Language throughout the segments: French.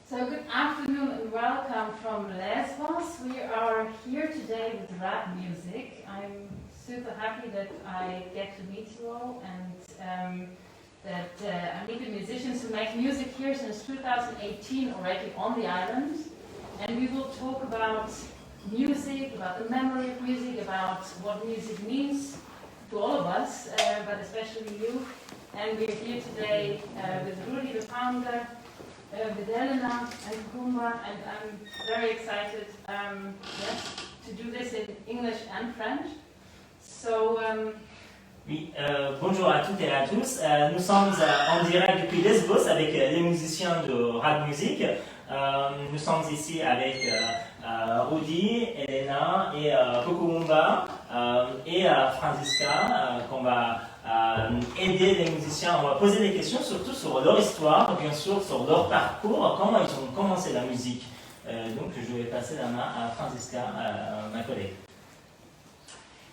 So good afternoon and welcome from Lesbos. We are here today with rap music. I'm super happy that I get to meet you all and that I meet the musicians who make music here since 2018 already on the island. And we will talk about music, about the memory of music, about what music means to all of us, but especially you. And we're here today with Rouddy, the founder, with Elena Yaqubee, and I'm very excited to do this in English and French. So, Oui, bonjour à toutes et à tous. Nous sommes en direct depuis Lesbos avec les musiciens de rap music. Nous sommes ici avec Rouddy, Elena et Kokowumba et Franziska qu'on va aider les musiciens. On va poser des questions surtout sur leur histoire, bien sûr sur leur parcours, comment ils ont commencé la musique. Donc je vais passer la main à Franziska, ma collègue.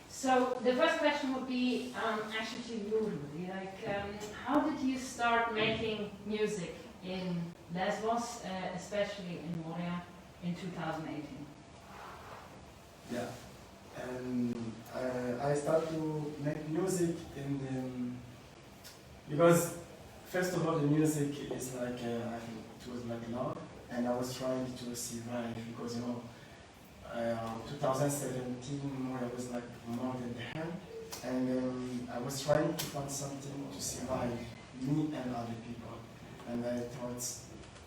So the first question would be actually to you, Rouddy. How did you start making music in Lesbos, especially in Moria, in 2018? Yeah, I started to make music because first of all the music is like I think it was like love, and I was trying to survive because 2017 Moria was like more than there, and I was trying to find something to survive me and other people, and I thought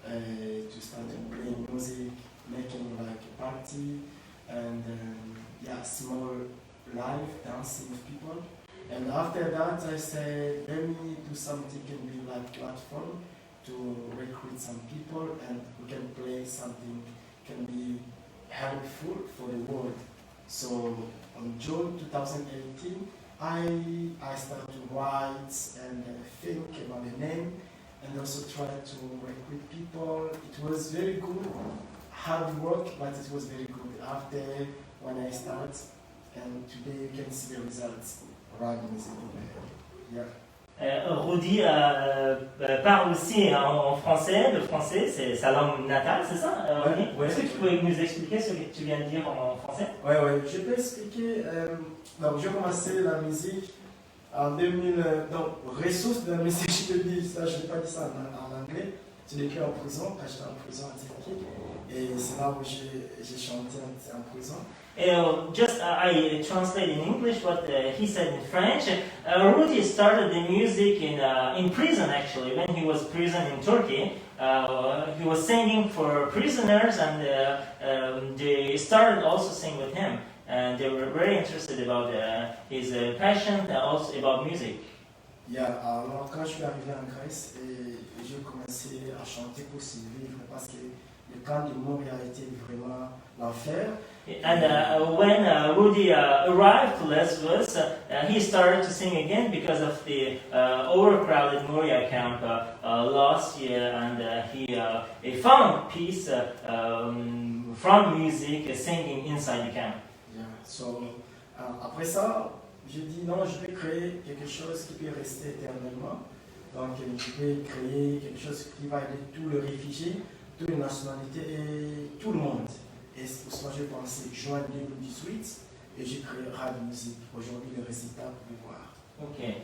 to start playing music, making like a party, and small live dancing with people. And after that I said, let me do something can be like platform to recruit some people, and we can play something can be helpful for the world. So on June 2018 I started to write and think about the name, and also try to recruit people. It was very good, hard work, but it was very good after when I start, and today you can see the results. Rouddy music. Yeah. Rouddy parle aussi en français. Le français, c'est sa langue natale, c'est ça? Ouais. Est-ce que tu peux nous expliquer ce que tu viens de dire en français? Ouais, je peux expliquer. Donc, j'ai commencé la musique en 2000. Donc, ressources de la musique, je te dis ça, je n'ai pas dit ça en anglais. Je l'ai écrit en prison, quand j'étais en prison en Turquie. Et c'est là où j'ai chanté en prison. I translate in English what he said in French. Rouddy started the music in prison, actually, when he was in prison in Turkey. He was singing for prisoners, and they started also singing with him. And they were very interested about his passion and also about music. Yeah, alors quand je suis arrivé en Grèce, j'ai commencé à chanter pour survivre parce que le camp de Moria a été vraiment l'enfer. And when Rouddy arrived to Lesbos, he started to sing again because of the overcrowded Moria camp last year, and he found peace from music, singing inside the camp. Yeah. So, après ça, j'ai dit non, je vais créer quelque chose qui peut rester éternellement. Donc, je vais créer quelque chose qui va aider tous les réfugiés, toutes les nationalités et tout le monde. Et c'est pour ça que j'ai pensé juin 2018 et j'ai créé Rouddy Music. Aujourd'hui, le résultat, vous pouvez voir. Okay.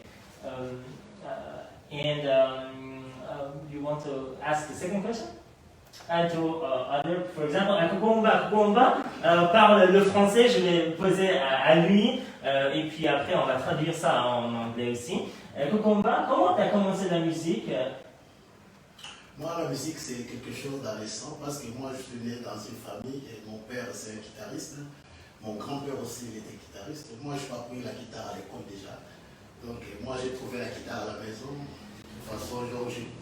You want to ask the second question? For example, Kokowumba parle le français, je vais poser à lui, et puis après on va traduire ça en anglais aussi. Kokowumba, comment tu as commencé la musique? Moi, la musique, c'est quelque chose de récent parce que moi, je suis né dans une famille et mon père, c'est un guitariste. Mon grand-père aussi, il était guitariste. Moi, je n'ai pas pris la guitare à l'école déjà. Donc, moi, j'ai trouvé la guitare à la maison. De toute façon,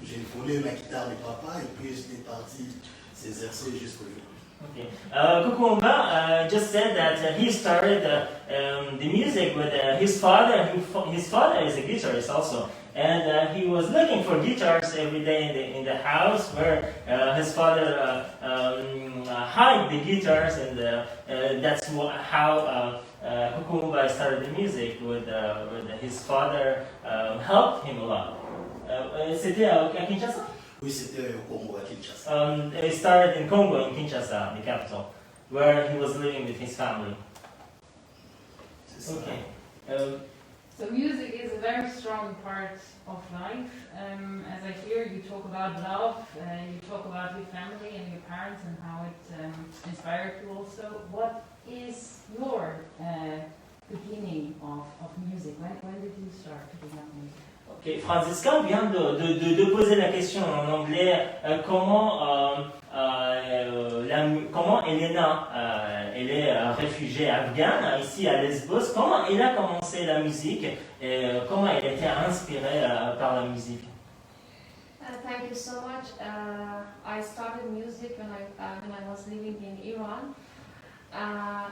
j'ai volé la guitare de papa et puis j'étais parti s'exercer jusqu'au jour. Okay. Kokowumba just said that he started the music with his father. His father is a guitarist also. And he was looking for guitars every day in the house where his father hid the guitars, and that's how Kokowumba started the music with his father helped him a lot. C'était à Kinshasa? Oui, c'était au Congo, à Kinshasa. He started in Congo, in Kinshasa, the capital, where he was living with his family. C'est ça. Okay. So music is a very strong part of life. As I hear, you talk about love, you talk about your family and your parents and how it inspired you also. What is your beginning of music? When did you start to pick up music? Okay. Franziska vient de poser la question en anglais. Comment Elena, elle est réfugiée afghane ici à Lesbos. Comment elle a commencé la musique et comment elle a été inspirée par la musique? Thank you so much. I started music when I was living in Iran.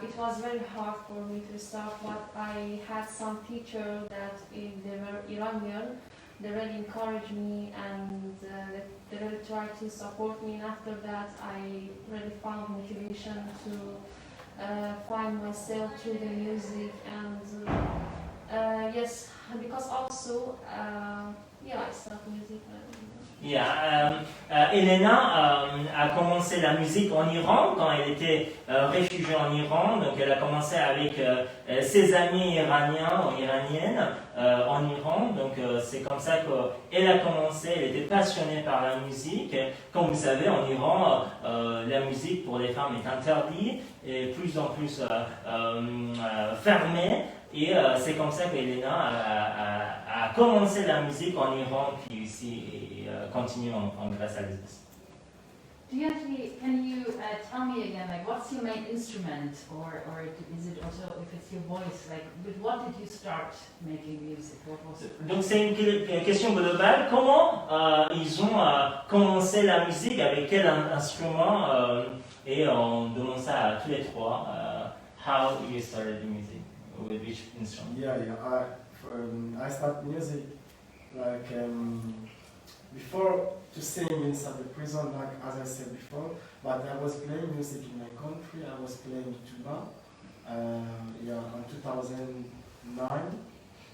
It was very hard for me to start, but I had some teachers that they were Iranian. They really encouraged me and they really tried to support me. And after that, I really found motivation to find myself through the music. And yes, because also, I started music. Yeah, Elena a commencé la musique en Iran quand elle était réfugiée en Iran. Donc elle a commencé avec ses amis iraniens ou iraniennes en Iran. Donc c'est comme ça qu'elle a commencé. Elle était passionnée par la musique. Comme vous savez, en Iran, la musique pour les femmes est interdite et plus en plus fermée. Et c'est comme ça qu'Elena a commencé la musique en Iran, puis ici continue en Grèce à Lesbos. Can you tell me again, like, what's your main instrument, or is it also, if it's your voice, like, with what did you start making music? What was it? Donc c'est une question globale. Comment ils ont commencé la musique, avec quel instrument, et on demande ça à tous les trois. How you started the music? With which instrument? I start music like before to sing inside the prison, like as I said before. But I was playing music in my country. I was playing tuba, in 2009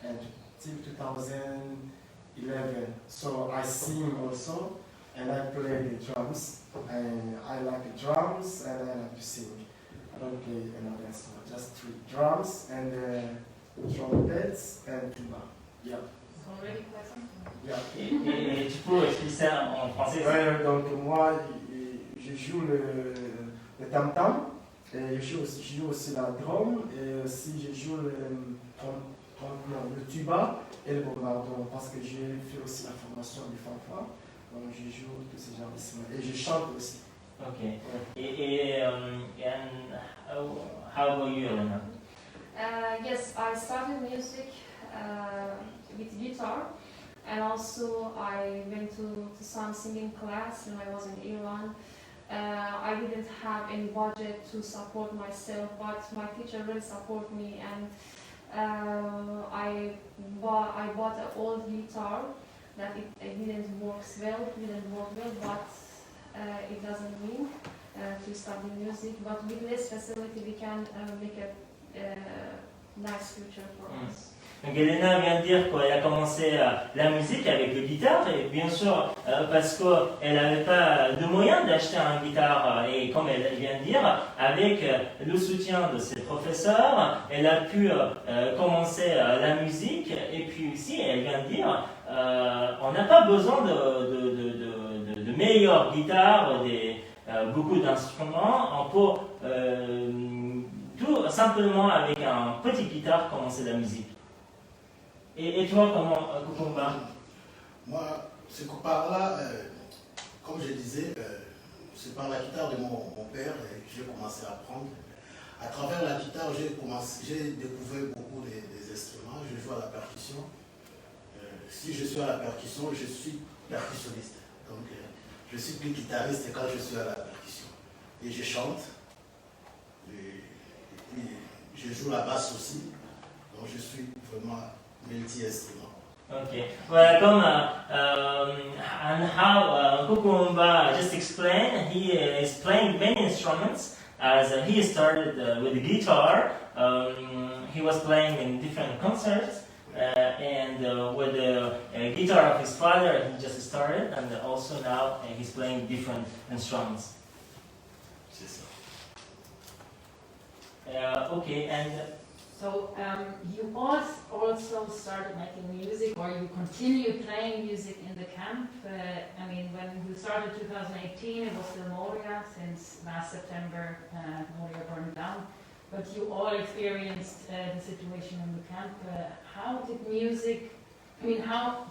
and till 2011. So I sing also, and I play the drums. And I like the drums, and I like to sing. I don't play another instrument, just 3 drums and trumpets and tuba. Yeah. Already quite something. Yeah. Et tu peux expliquer ça en français? Donc moi, je joue le tam-tam, et je joue aussi la drum, et aussi je joue le tuba et le bombardon, parce que j'ai fait aussi la formation du fanfare, donc je joue tous ces genres d'instruments, et je chante aussi. Okay. And how about you, Elena? Yes, I started music with guitar, and also I went to some singing class when I was in Iran. I didn't have any budget to support myself, but my teacher really supported me, and I bought an old guitar that it didn't work well, but it doesn't mean to study music, but with less facility we can make a nice future for us. Donc Elena vient de dire qu'elle a commencé la musique avec le guitare, et bien sûr parce qu'elle n'avait pas de moyens d'acheter un guitare, et comme elle vient de dire, avec le soutien de ses professeurs, elle a pu commencer la musique, et puis aussi elle vient de dire on n'a pas besoin de meilleures guitares, beaucoup d'instruments, on peut tout simplement avec un petit guitare commencer la musique. Et toi, comment, Kokowumba? Moi, c'est que par là, comme je disais, c'est par la guitare de mon père que j'ai commencé à apprendre. À travers la guitare, j'ai découvert beaucoup des instruments. Je joue à la percussion. Si je suis à la percussion, je suis percussionniste. Donc, je suis plus guitariste quand je suis à la percussion. Et je chante. Et je joue la basse aussi. Donc, je suis vraiment multi-instrument. Okay. Well, and how Kokowumba just explained, he is playing many instruments. As he started with the guitar, he was playing in different concerts, and with the guitar of his father, he just started, and also now he's playing different instruments. Okay, and so you also started making music, or you continue playing music in the camp. I mean, when you started 2018, it was still Moria, since last September Moria burned down. But you all experienced the situation in the camp. How did music, I mean,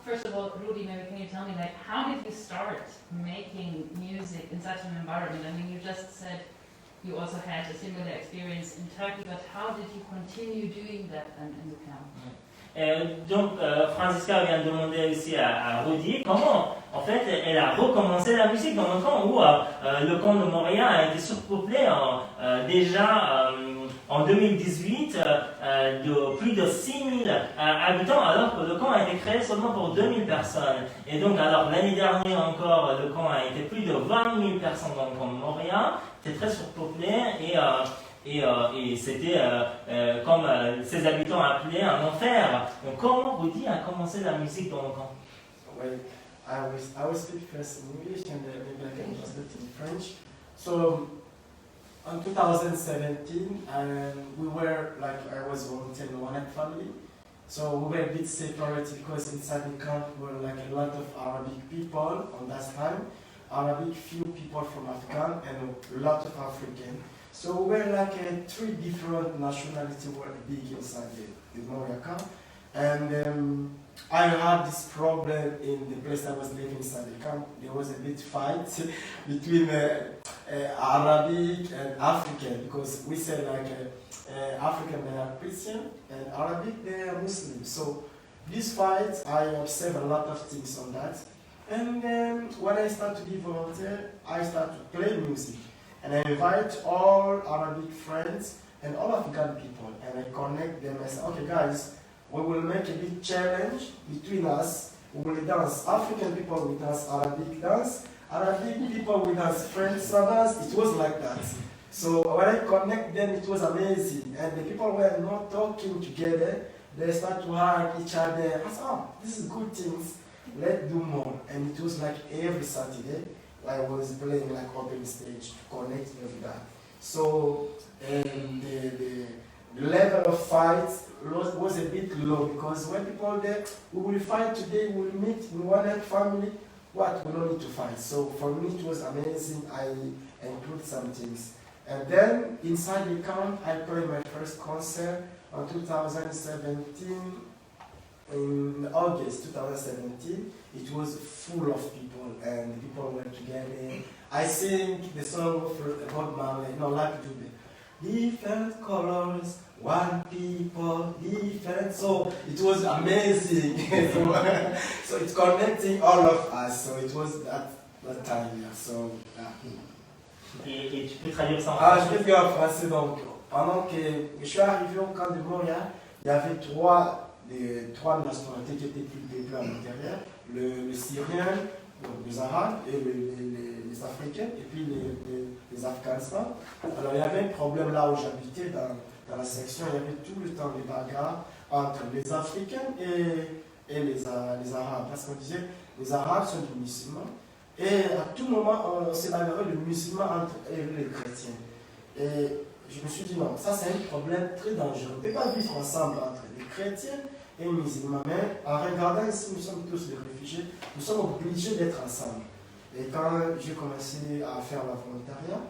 first of all, Rouddy, maybe can you tell me, like, how did you start making music in such an environment? I mean, you just said you also had a similar experience in Turkey, but how did you continue doing that in the camp? Donc, Franziska vient de demander aussi à Rouddy comment, en fait, elle a recommencé la musique dans le camp où le camp de Moria a été surpeuplé déjà en 2018 de plus de 6000 habitants, alors que le camp a été créé seulement pour 2000 personnes. Et donc, alors l'année dernière encore, le camp a été plus de 20 000 personnes dans le camp de Moria. C'était très surpeuplé et c'était, comme ses habitants appelaient, un enfer. Donc, comment Rouddy a commencé la musique dans le camp? Well, I will speak first in English and then maybe I can translate in French. So, in 2017, we were, like, I was volunteering in one family. So we were a bit separated because inside the camp were like a lot of Arabic people on that time. Arabic, few people from Afghan and a lot of African. So we were like three different nationalities were big inside the Moria camp. And I had this problem in the place I was living inside the camp. There was a bit fight between Arabic and African, because we said like African they are Christian and Arabic they are Muslim. So this fight, I observed a lot of things on that. And when I started to be volunteer, I started to play music. And I invite all Arabic friends and all Afghan people, and I connect them. I say, okay guys, we will make a big challenge between us. We will dance. African people will dance Arabic dance. Arabic people will dance French dance. It was like that. So when I connect them, it was amazing. And the people were not talking together. They start to hug each other. I said, oh, this is good things. Let's do more. And it was like every Saturday, I was playing like open stage to connect with that. So the level of fight was a bit low, because when people there, we will fight today, we will meet in one family, what we don't need to fight. So for me it was amazing. I include some things. And then inside the camp, I played my first concert in 2017. In August 2017, it was full of people, and people were together. I sang the song about my, like to be different colors, one people, different. So it was amazing. So it's connecting all of us. So it was that time. Yeah. So. Et tu peux traduire ça en français? Je peux dire en français. Donc, pendant que je suis arrivé au camp de Moria, il y avait trois nationalités qui étaient plus peuplées à l'intérieur, le Syrien, donc les Arabes et les Africains, et puis les Afghanistans. Alors il y avait un problème là où j'habitais, dans la section, il y avait tout le temps des bagarres entre les Africains et les Arabes, parce qu'on disait les Arabes sont des musulmans, et à tout moment on s'est bagarré le musulman entre les chrétiens. Et je me suis dit non, ça c'est un problème très dangereux. On ne peut pas vivre ensemble entre les chrétiens et les musulmans. Mais en regardant ici, nous sommes tous des réfugiés, nous sommes obligés d'être ensemble. Et quand j'ai commencé à faire la volontariat,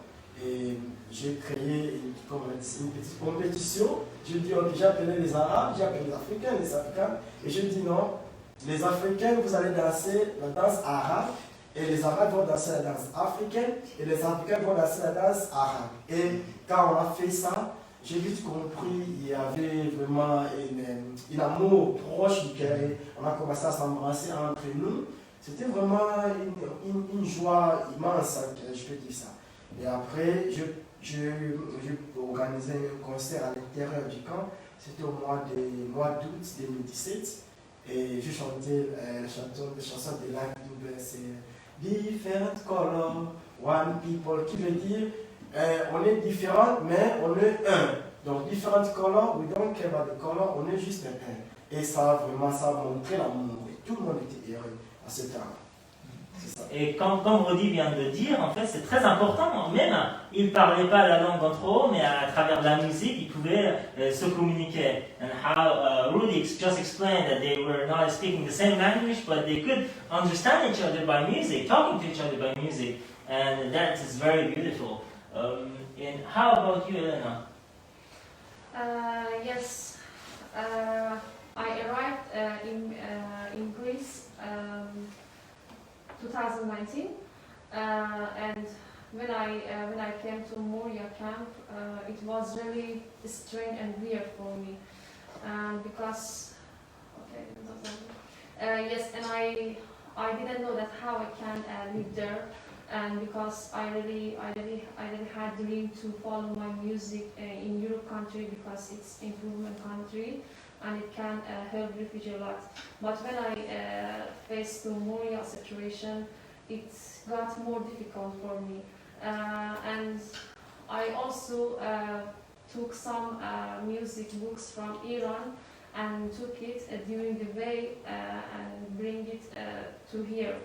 et j'ai créé une petite compétition, j'ai appelé les Arabes, j'ai appelé les Africains, les Africains, et j'ai dit non, les Africains, vous allez danser la danse arabe, et les Arabes vont danser la danse africaine, et les Africains vont danser la danse arabe. Et quand on a fait ça, j'ai vite compris, il y avait vraiment un amour proche du cœur. On a commencé à s'embrasser entre nous. C'était vraiment une joie immense, je peux dire ça. Et après, j'ai organisé un concert à l'intérieur du camp. C'était au mois d'août 2017. Et j'ai chanté la chanson de Elena Yaqubee, c'est Different Color, One People, qui veut dire on est différents, mais on est un. Donc, different colors, we don't care about the color, on est juste un. Et ça a montré l'amour. Et tout le monde était heureux à ce temps-là. Et comme Rouddy vient de dire, en fait, c'est très important. Même, ils ne parlaient pas la langue entre eux, mais à travers la musique, ils pouvaient se communiquer. And how Rouddy just explained that they were not speaking the same language, but they could understand each other by music, talking to each other by music. And that is very beautiful. And how about you, Elena? Yes, I arrived in Greece 2019, and when I came to Moria camp, it was really strange and weird for me, because yes, and I didn't know that how I can live there, and because I really had the dream to follow my music in Europe country, because it's improvement country and it can help refugee a lot. But when I faced the Moria situation, it got more difficult for me, and I also took some music books from Iran and took it during the way and bring it to here,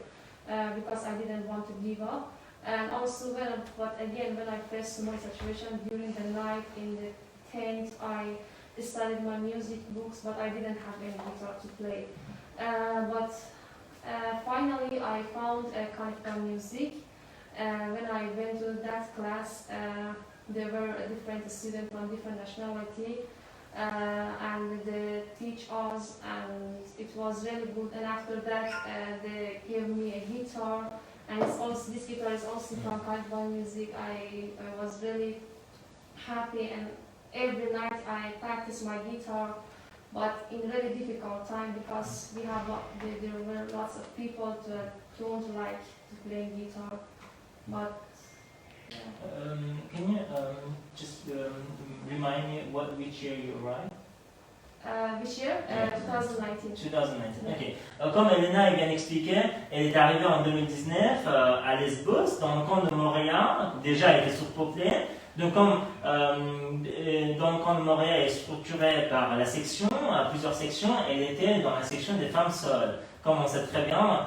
because I didn't want to give up. And also when I faced my situation during the night in the tent, I studied my music books, but I didn't have any guitar to play. But finally I found Kokowumba music. When I went to that class, there were different students from different nationality, and they teach us, and it was really good. And after that, they gave me a guitar, and this guitar is also from Kokowumba music. I was really happy, and every night I practice my guitar, but in really difficult time, because there were lots of people who don't like to play guitar. But yeah. Can you just remind me which year you arrived? Which year? 2019. 2019, ok. Comme Elena vient d'expliquer, elle est arrivée en 2019 à Lesbos, dans le camp de Moria. Déjà, elle était sous-peuplée. Donc, comme dans le camp de Moria est structuré par la section, à plusieurs sections, elle était dans la section des femmes seules. Comme on sait très bien,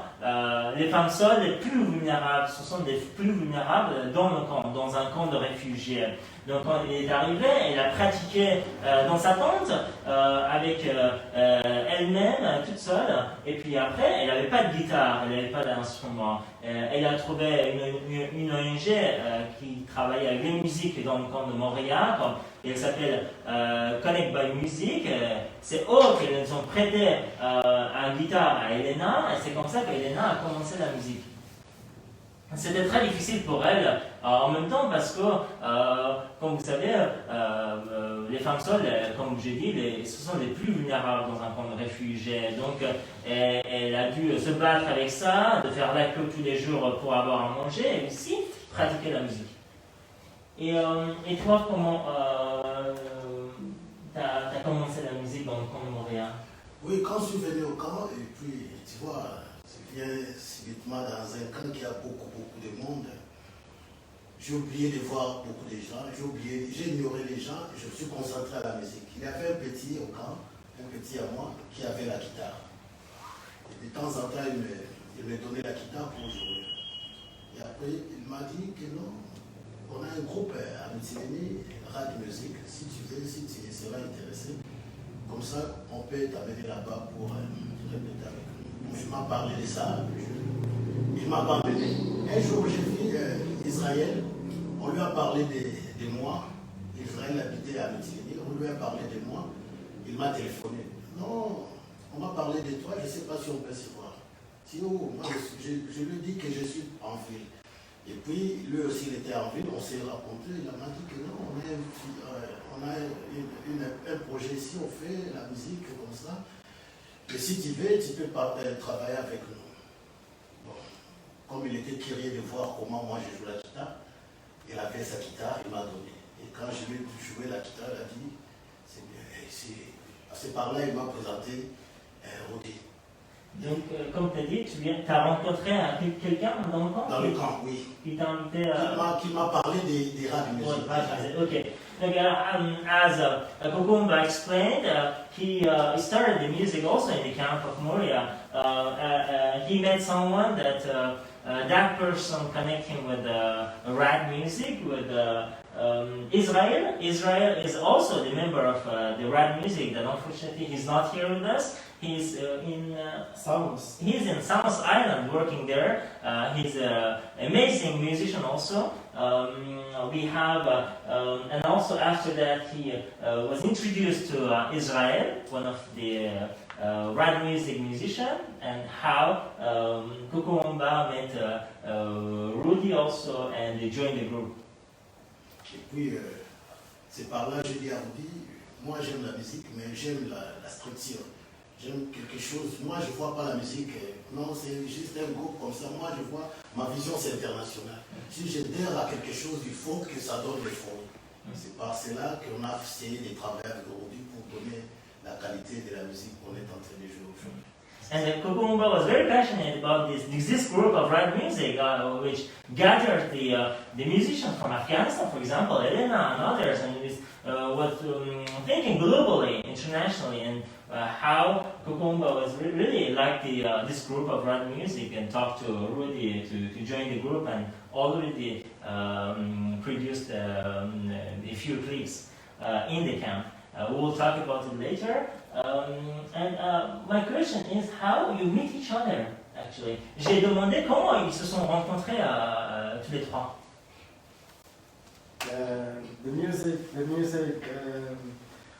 les femmes seules les plus vulnérables, ce sont les plus vulnérables dans le camp, dans un camp de réfugiés. Donc quand elle est arrivée, elle a pratiqué dans sa tente avec elle-même, toute seule. Et puis après, elle n'avait pas de guitare, elle n'avait pas d'instrument. Elle a trouvé une ONG qui travaillait avec les musiques dans le camp de Montréal. Et elle s'appelle Kokowumba Binzunga. C'est eux qui nous ont prêté un guitare à Elena, et c'est comme ça qu'Elena a commencé la musique. C'était très difficile pour elle en même temps parce que, comme vous savez, les femmes seules, comme j'ai dit, ce sont les plus vulnérables dans un camp de réfugiés. Donc, elle a dû se battre avec ça, de faire la queue tous les jours pour avoir à manger, et aussi pratiquer la musique. Et toi, comment t'as commencé la musique dans le camp de Montréal? Oui, quand je suis venu au camp, et puis, tu vois, je viens subitement dans un camp qui a beaucoup de monde. J'ai oublié de voir beaucoup de gens, j'ai ignoré les gens, et je me suis concentré à la musique. Il y avait un petit au camp, un petit à moi, qui avait la guitare. Et de temps en temps, il me donnait la guitare pour jouer. Et après, il m'a dit que non, on a un groupe à Mitilini, Rouddy Music, si tu veux, si tu seras intéressé, comme ça, on peut t'amener là-bas pour répéter avec nous. Il m'a parlé de ça, il m'a pas amené. Un jour, j'ai vu Israël, on lui a parlé de moi. Israël habitait à Mitilini, on lui a parlé de moi. Il m'a téléphoné. Non, on m'a parlé de toi, je ne sais pas si on peut se voir. Sinon, moi, je lui dis que je suis en ville. Et puis, lui aussi, il était en ville, on s'est rencontrés, il m'a dit que non, on a un projet ici, on fait la musique comme ça. Et si tu veux, tu peux travailler avec nous. Bon. Comme il était curieux de voir comment moi je joue la guitare, il avait sa guitare, il m'a donné. Et quand je lui ai joué la guitare, il a dit, c'est bien. C'est par là il m'a présenté Rouddy. Donc, comme tu as dit, tu as rencontré quelqu'un dans le camp? Dans le camp, oui. Qui t'a invité à... Qui m'a parlé des rats de musique. Okay. As Kokowumba explained, he started the music also in the camp of Moria. He met someone that person connect him with rap music, with Israel. Israel is also the member of the rap music that unfortunately he's not here with us. He's in Samos. He's in Samos Island working there. He's an amazing musician also. We have, and also after that he was introduced to Israel, one of the rap music musician, and how Kokowumba met Rouddy also, and they joined the group. Et puis, c'est par là, je dis à Rouddy, moi j'aime la musique, mais j'aime la structure. J'aime quelque chose. Moi, je ne vois pas la musique. Non, c'est juste un groupe comme ça. Moi, je vois, ma vision, c'est international. Si j'adhère à quelque chose, il faut que ça donne des fonds. C'est par cela qu'on a essayé de travailler avec Rouddy pour donner la qualité de la musique qu'on est en train de jouer aujourd'hui. And Kokowumba was very passionate about this group of rap music, which gathered the musicians from Afghanistan, for example, Elena and others, and was thinking globally, internationally, and how Kokowumba was really liked this group of rap music, and talked to Rouddy to join the group, and already produced a few clips in the camp. We will talk about it later. My question is how you meet each other, actually. J'ai demandé comment ils se sont rencontrés tous les trois. The music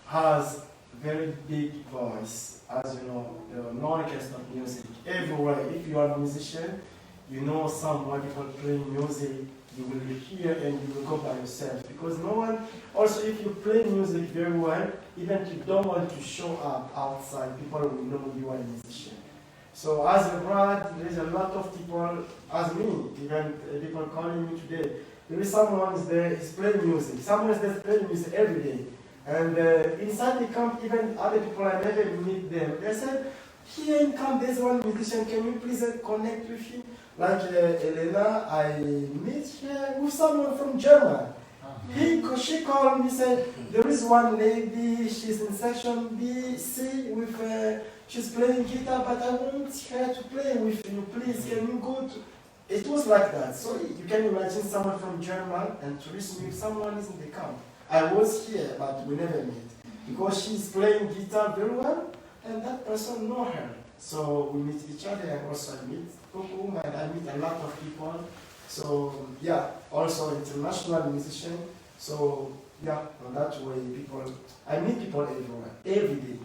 has very big voice. As you know, there are no orchestra music everywhere. If you are a musician, you know someone people playing music, you will hear and you will go by yourself. Because no one, also if you play music very well, even if you don't want to show up outside, people will know you are a musician. So as a bride, there's a lot of people, as me, even people calling me today. There is someone there is playing music. Someone is there playing music every day. And inside the camp, even other people I never meet them. They said, here in camp there's one musician, can you please connect with him? Like Elena, I meet her with someone from Germany. She called me, said, there is one lady, she's in section B, C, with she's playing guitar, but I want her to play with you, please, can you go to... It was like that. So you can imagine someone from Germany and tourist music, someone is in the camp. I was here, but we never met. Because she's playing guitar very well, and that person know her. So we meet each other, and also I meet Kokowumba, and I meet a lot of people. So yeah, also international musician. So yeah, on that way, I meet people everywhere, every day.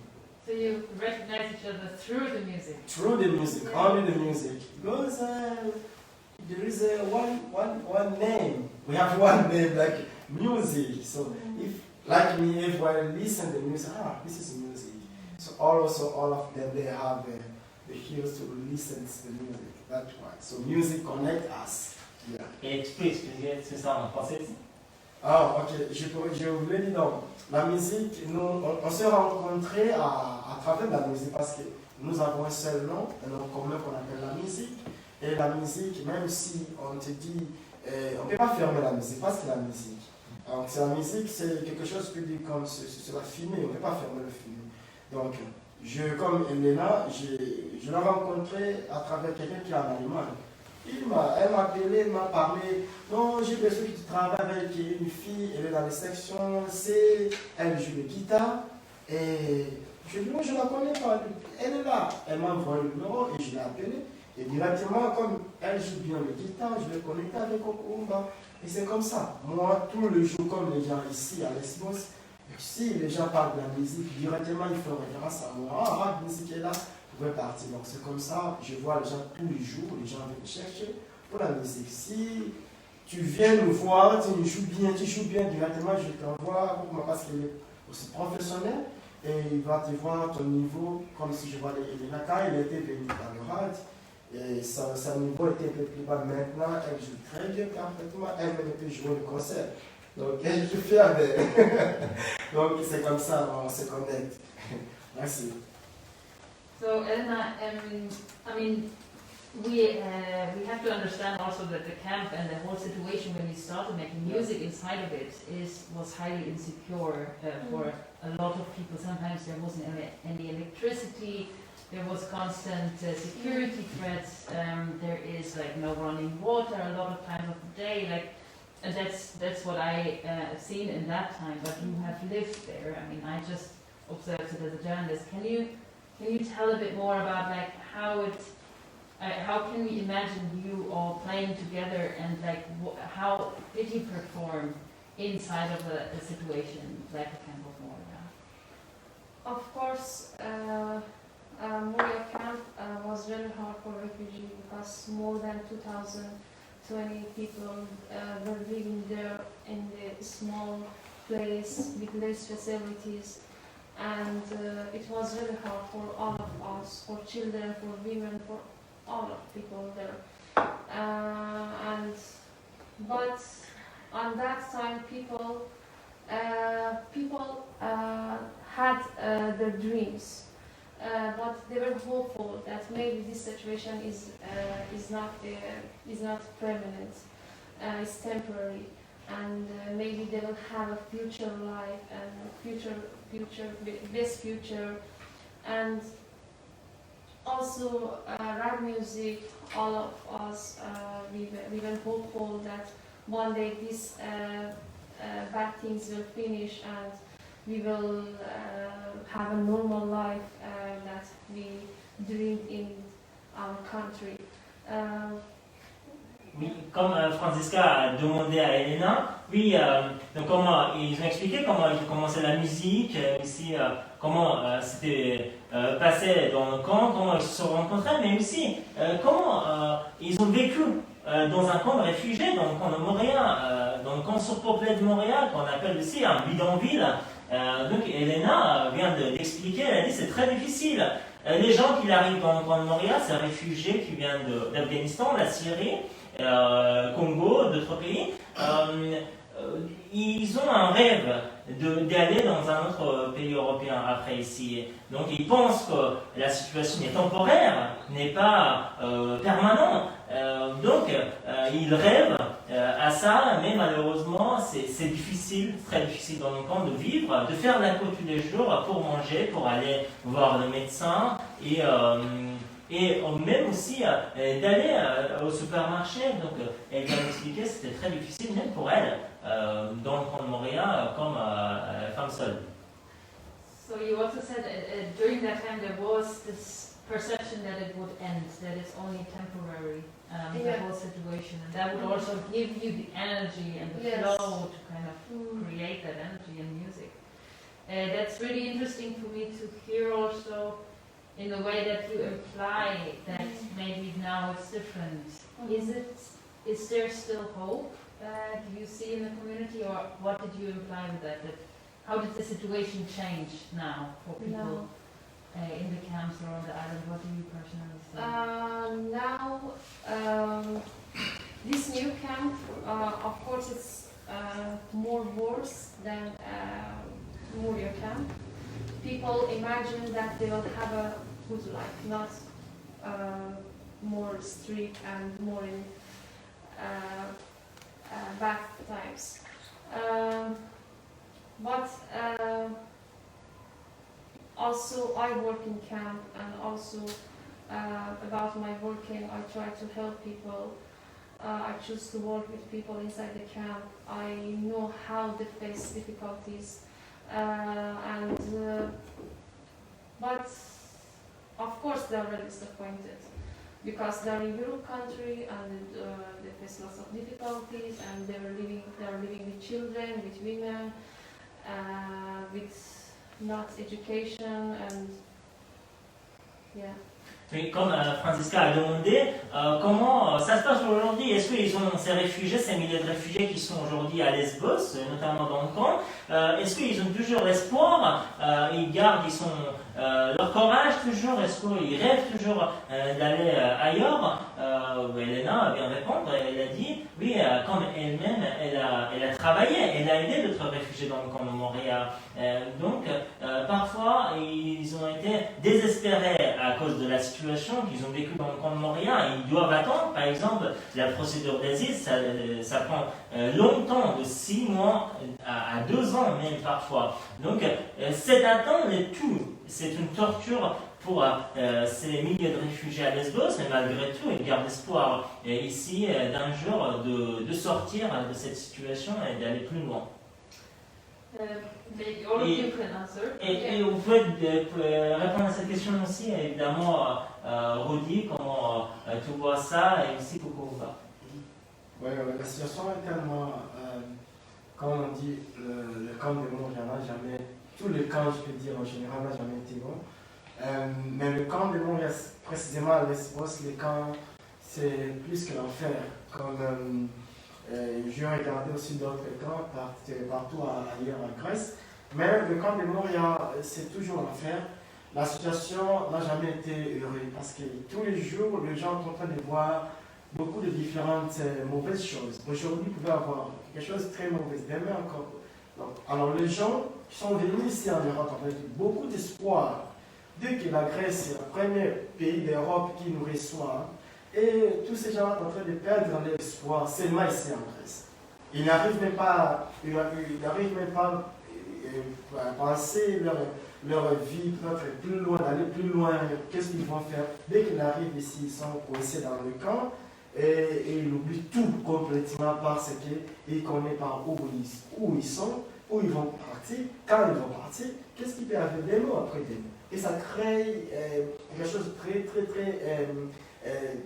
So you recognize each other through the music? Through the music, only the music. Because there is one name. We have one name, like music. So if, like me, if I listen to the music, this is music. So also all of them, they have the ears to listen to the music. That's why. So music connect us. Yeah. Et tu peux expliquer tout ça en français? Ok. Je voulais dire donc, la musique, on s'est rencontrés à travers la musique parce que nous avons un seul nom commun qu'on appelle la musique. Et la musique, même si on te dit, on ne peut pas fermer la musique parce que la musique. Donc la musique, c'est quelque chose qui dit comme c'est la fumée, on ne peut pas fermer le fumée. Donc, comme Elena, je l'ai rencontré à travers quelqu'un qui est en Allemagne. Elle m'a appelé, elle m'a parlé. Non, j'ai besoin que tu travailles avec une fille, elle est dans les sections C, elle joue de guitare. Et je lui ai dit, moi je ne la connais pas. Elle est là. Elle m'a envoyé le numéro et je l'ai appelée. Et directement, comme elle joue bien le guitare, je l'ai connecté avec Kokowumba. Et c'est comme ça. Moi, tous les jours, comme les gens ici à Lesbos, si les gens parlent de la musique, directement ils font référence à moi. La musique est là, vous pouvez partir. Donc c'est comme ça, je vois les gens tous les jours, les gens viennent chercher pour la musique. Si tu viens nous voir, tu joues bien, directement je t'envoie parce qu'il est aussi professionnel et il va te voir ton niveau, comme si je vois Elena quand il était venu dans le rad. Et son niveau était un peu plus bas. Maintenant, elle joue très bien, parfaitement. Elle peut jouer le concert. Donc, elle joue fière d'elle. Donc, c'est comme ça, on se connecte. Merci. So Elena, I mean, we have to understand also that the camp and the whole situation when you started making music inside of it was highly insecure for a lot of people. Sometimes there wasn't any electricity, there was constant security threats, there is like no running water a lot of times of the day, like, and that's what I seen in that time, but you have lived there. I mean, I just observed it as a journalist. Can you tell a bit more about like how can we imagine you all playing together, and like how did you perform inside of a situation like the Camp of Moria? Of course, Moria camp was very hard for refugees because more than 2,020 people were living there in the small place with less facilities, and it was really hard for all of us, for children, for women, for all of people there. But on that time, people had their dreams, but they were hopeful that maybe this situation is not permanent, it's temporary, and maybe they will have a future life and best future. And also rap music, all of us, we were hopeful that one day these bad things will finish and we will have a normal life that we dreamed in our country. Oui, comme Franziska a demandé à Elena, oui, donc comment ils ont expliqué comment ils commençaient la musique, aussi comment c'était passé dans le camp, comment ils se sont rencontrés, mais aussi comment ils ont vécu dans un camp de réfugiés, dans le camp de Montréal, dans le camp surpeuplé de Montréal, qu'on appelle aussi un bidonville. Donc Elena vient d'expliquer, elle a dit c'est très difficile. Les gens qui arrivent dans le camp de Montréal, c'est un réfugié qui vient d'Afghanistan, de la Syrie, Congo, d'autres pays. Ils ont un rêve d'aller dans un autre pays européen après ici. Donc ils pensent que la situation est temporaire, n'est pas permanente. Donc ils rêvent à ça, mais malheureusement c'est difficile, très difficile dans le camp de vivre, de faire la queue tous les jours pour manger, pour aller voir le médecin et même aussi d'aller au supermarché. Donc elle vient m'expliquer, c'était très difficile même pour elle dans le camp de Montréal comme femme seule. So you also said during that time there was this perception that it would end, that it's only temporary, the whole situation, and that would also give you the energy and the flow to kind of create that energy in music. That's really interesting for me to hear also in the way that you imply that maybe now it's different. Is there still hope? Do you see in the community, or what did you imply with that? How did the situation change now for people in the camps or on the island? What do you personally see? Now, this new camp, of course, it's more worse than Moria camp. People imagine that they will have a good life, not more strict and more in bad times. But also I work in camp, and also about my working, I try to help people. I choose to work with people inside the camp. I know how they face difficulties, but of course they are really disappointed because they are in Europe country and they face lots of difficulties, and they are living with children, with women, with not education, and yeah. Oui, comme Franziska a demandé, comment ça se passe aujourd'hui? Est-ce qu'ils ont ces réfugiés, ces milliers de réfugiés qui sont aujourd'hui à Lesbos, notamment dans le camp, est-ce qu'ils ont toujours l'espoir, ils gardent leur courage toujours, est-ce qu'ils rêvent toujours d'aller ailleurs? Elena vient répondre, elle a dit, oui, comme elle-même, elle a travaillé, elle a aidé d'autres réfugiés dans le camp de Montréal. Donc, parfois, ils ont été désespérés à cause de la situation qu'ils ont vécue dans le camp de Moria. Ils doivent attendre, par exemple, la procédure d'asile, ça prend longtemps, de 6 mois à 2 ans même parfois. Donc cette attente est tout. C'est une torture pour ces milliers de réfugiés à Lesbos, mais malgré tout, ils gardent espoir ici d'un jour de sortir de cette situation et d'aller plus loin. Et vous pouvez répondre à cette question aussi, évidemment, Rouddy, comment tu vois ça, et aussi Kokowumba. Oui, la situation est tellement, comme on dit, le camp de Moria n'a jamais, tous les camps, je peux dire en général, n'a jamais été bon. Mais le camp de Moria, précisément à Lesbos, les camps, c'est plus que l'enfer. Comme j'ai regardé aussi d'autres camps partout ailleurs en Grèce. Mais le camp de Moria, c'est toujours l'enfer. La situation n'a jamais été heureuse parce que tous les jours, les gens sont en train de voir beaucoup de différentes mauvaises choses. Aujourd'hui, vous pouvez avoir quelque chose de très mauvais, demain encore. Donc, alors, les gens qui sont venus ici en Europe avec beaucoup d'espoir, dès que la Grèce est le premier pays d'Europe qui nous reçoit, et tous ces gens sont en train de perdre l'espoir seulement ici en Grèce. Ils n'arrivent même pas, à penser leur vie, peut-être plus loin, d'aller plus loin, qu'est-ce qu'ils vont faire. Dès qu'ils arrivent ici, ils sont coincés dans le camp et ils oublient tout complètement parce qu'ils connaissent pas où ils sont, où ils vont partir, quand ils vont partir, qu'est-ce qui peut arriver demain après demain. Et ça crée quelque chose de très, très, très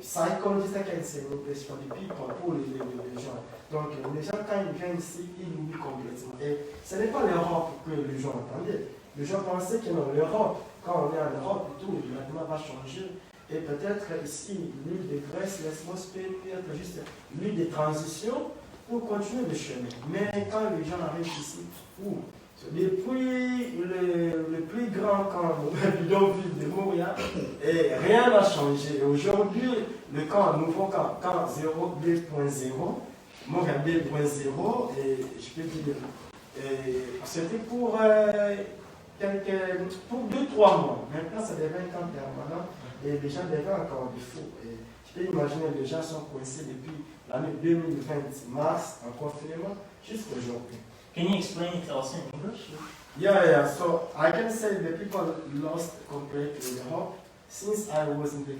psychologique, c'est une pression de pique pour les gens. Donc les gens, quand ils viennent ici, ils oublient complètement. Et ce n'est pas l'Europe que les gens entendaient. Les gens pensaient que non, l'Europe, quand on est en Europe, tout maintenant va changer. Et peut-être ici, l'île de Grèce, Lesbos peut être juste l'île de transition pour continuer le chemin. Mais quand les gens arrivent ici, depuis le plus grand camp bidonville de Moria, et rien n'a changé. Aujourd'hui, le camp, nouveau camp 2.0, Moria 2.0, et je peux dire, c'était pour 2-3 mois. Maintenant, ça devient un camp permanent et les gens deviennent encore des fous. Et je peux imaginer les gens sont coincés depuis l'année 2020, mars, en confinement, jusqu'à aujourd'hui. Can you explain it also in English? Yeah. So I can say the people lost completely the hope. Since I arrived in the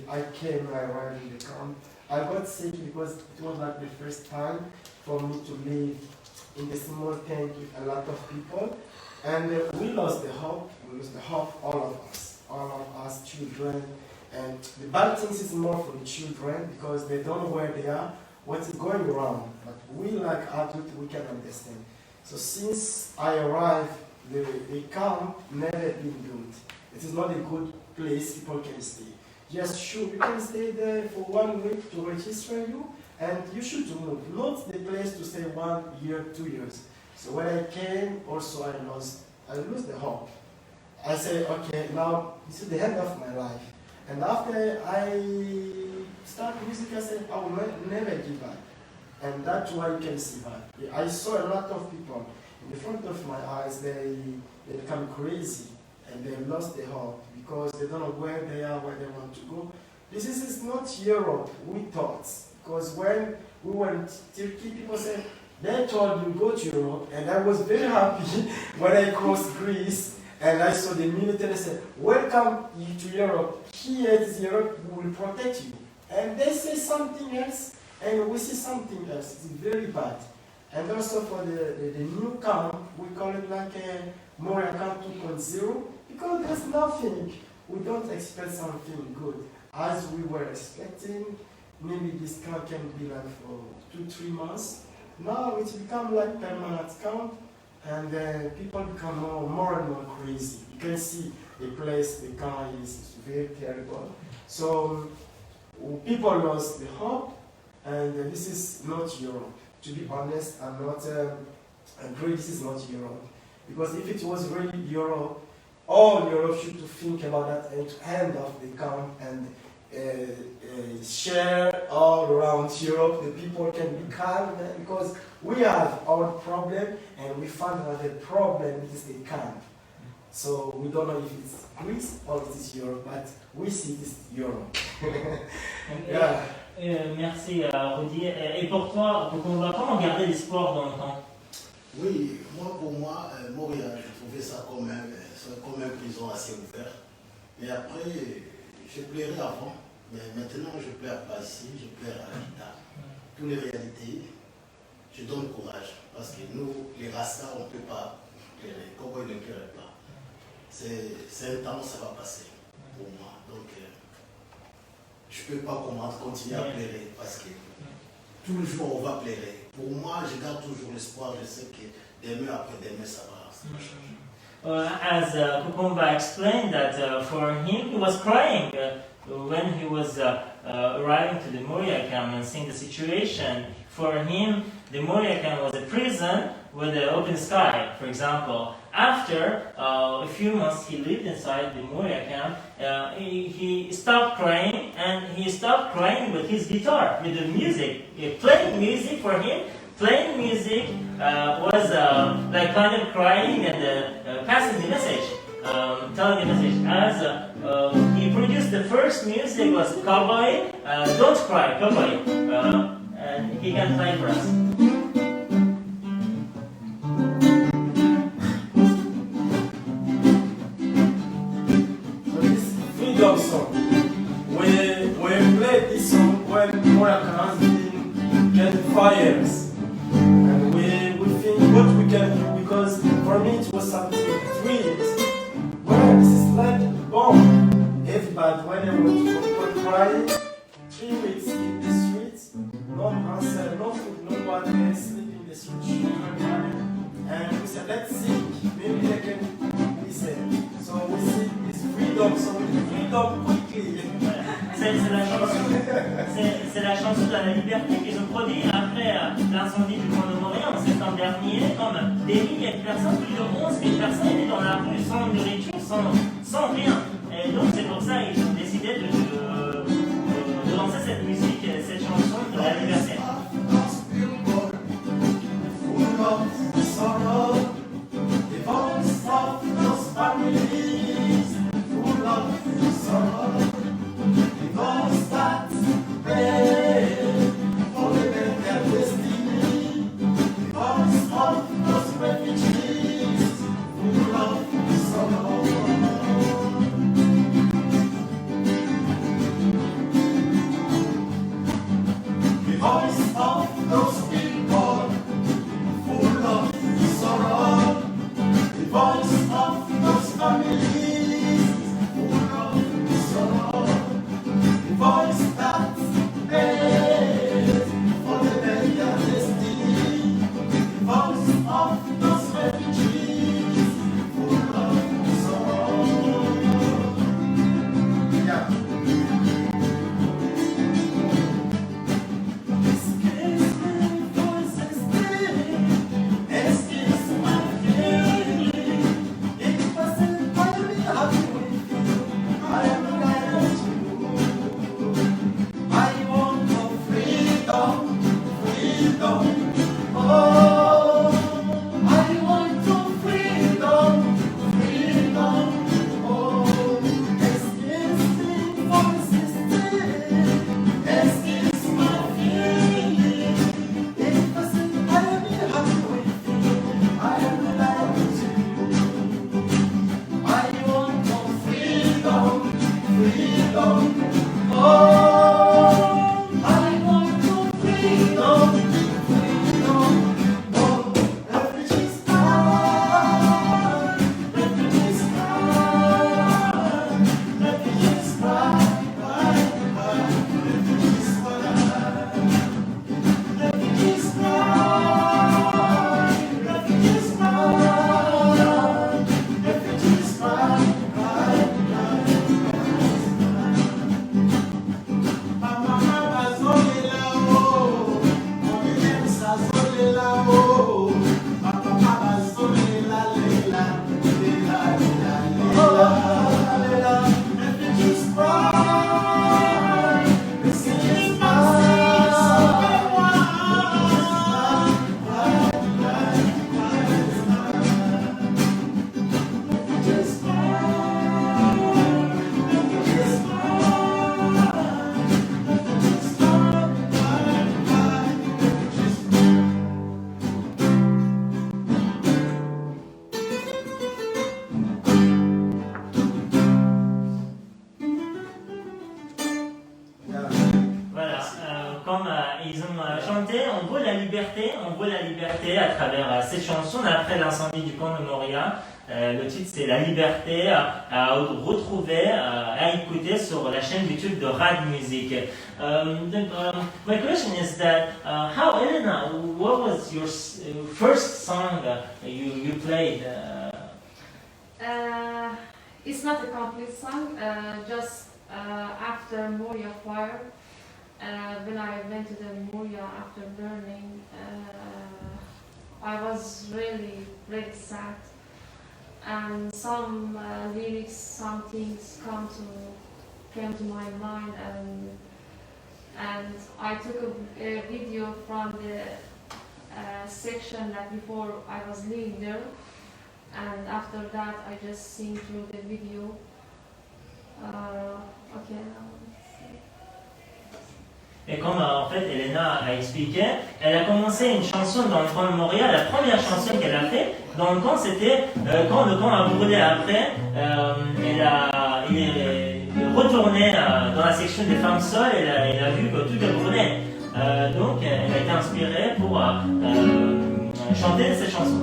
camp, I got sick because it was like the first time for me to live in the small tent with a lot of people. And we lost the hope. We lost the hope, all of us children. And the bad things is more for the children because they don't know where they are, what's going wrong. But we like adults, we can understand. So since I arrived, the camp never been good. It is not a good place people can stay. Yes, sure, you can stay there for 1 week to register you, and you should move. Not the place to stay 1 year, 2 years. So when I came, also I lost the hope. I said, okay, now this is the end of my life. And after I started music, I said, I will never give up. And that's why you can survive. I saw a lot of people in the front of my eyes, they become crazy and they lost their hope because they don't know where they are, where they want to go. This is not Europe, we thought. Because when we went to Turkey, people said, they told me go to Europe, and I was very happy when I crossed Greece and I saw the military said, welcome you to Europe, here is Europe, we will protect you. And they say something else, and we see something else. It's very bad. And also for the new camp, we call it like a Moria Camp 2.0, because there's nothing. We don't expect something good. As we were expecting, maybe this camp can be like for 2-3 months. Now it's become like permanent camp, and people become more and more crazy. You can see the place, the camp is very terrible. So people lost the hope, and this is not Europe. To be honest, I'm not agree this is not Europe. Because if it was really Europe, all Europe should think about that and to end off the camp and share all around Europe. The people can be calm because we have our problem and we found that the problem is the camp. So we don't know if it's Greece or it is Europe, but we see it's Europe. Yeah. Merci Rouddy. Et pour toi, Kokowumba, comment garder l'espoir dans le temps? Oui, pour moi, Montréal, je trouvais ça comme une prison assez ouverte. Mais après, je plairais avant, mais maintenant je plaire pas ici, je plaire à la guitare. Toutes les réalités, je donne courage. Parce que nous, les Rastas, on ne peut pas plairer. Comment ils ne plairaient pas? C'est un temps, ça va passer pour moi. Donc, je ne peux pas continuer à plairer parce que tout le jour on va plairer. Pour moi, je garde toujours l'espoir, je sais que demain après demain, ça va changer. As Kokowumba explained that for him, he was crying when he was arriving to the Moria camp and seeing the situation. For him, the Moria camp was a prison with an open sky, for example. After a few months he lived inside the Moria camp, he stopped crying, and he stopped crying with his guitar, with the music. Playing music for him, playing music was like kind of crying and passing the message, telling the message. As he produced the first music was Cowboy, Don't Cry, Cowboy, and he can play for us. Song. We played this song when Moria has been getting fires, and we think what we can do, because for me it was something dreams. Well, this is like a bomb. Everybody, when I was crying, 3 weeks in the streets, no answer, no food, no one can sleep in the street. And we said, let's see, maybe they can listen. So we see this freedom, so we freedom quickly. C'est la chanson de la liberté qu'ils ont produit après l'incendie du camp de Montréal en septembre dernier, comme des milliers de personnes, plus de 11 000 personnes étaient dans la rue sans nourriture, sans rien. Et donc c'est pour ça qu'ils ont décidé de lancer cette musique, cette chanson de la liberté. veut la liberté à travers cette chanson après l'incendie du camp de Moria. Le titre c'est La liberté à retrouver, à écouter sur la chaîne YouTube de Rouddy Music. My question is that how, Elena, what was your first song you played? It's not a complete song, just after Moria fire, when I went to the Moria after burning, I was really, really sad. And some lyrics, some things came to my mind, and I took a video from the section that before I was living there, and after that I just sing through the video. Okay. Et comme en fait Elena a expliqué, elle a commencé une chanson dans le camp de Moria. La première chanson qu'elle a fait dans le camp, c'était quand le camp a brûlé après. Il est retourné dans la section des femmes seules. Elle a vu que tout est brûlé. Donc elle a été inspirée pour chanter cette chanson.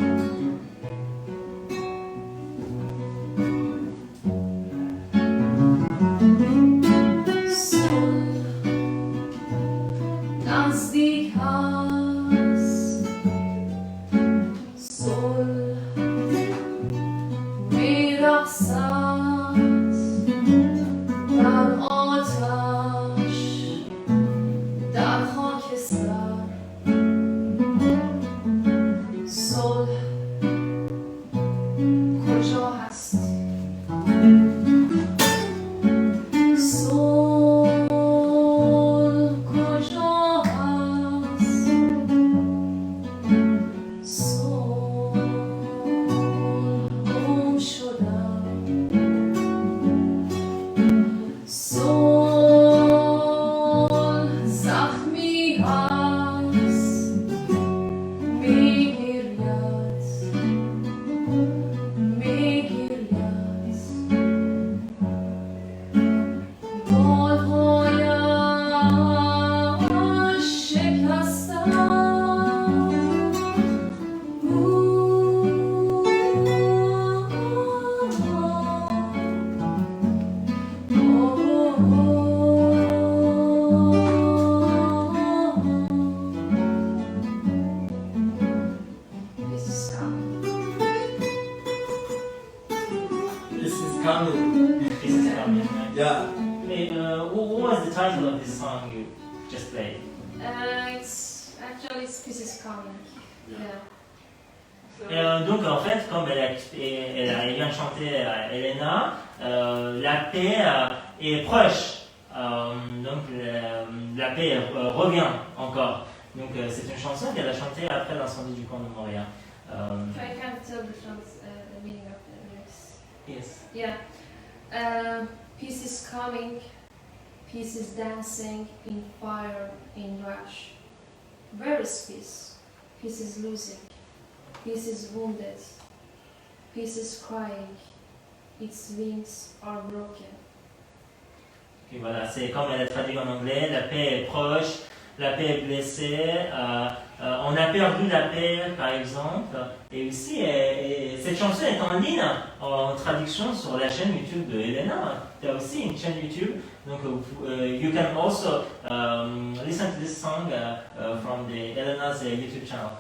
Donc en fait, comme elle vient de chanter Elena, la paix est proche. Donc la paix revient encore. Donc c'est une chanson qu'elle a chantée après l'incendie du camp de Moria. I can't tell the meaning of the lyrics. Yes. Yeah. Peace is coming. Peace is dancing in fire, in rush. Where is peace? Peace is losing. Peace is wounded. Peace is crying. Its wings are broken. Et voilà, c'est comme elle a traduit en anglais, la paix est proche, la paix est blessée, on a perdu la paix par exemple. Et aussi, cette chanson est en ligne, en traduction sur la chaîne YouTube de Elena. Il y a aussi une chaîne YouTube, donc you can also listen to this song from the Elena's YouTube channel.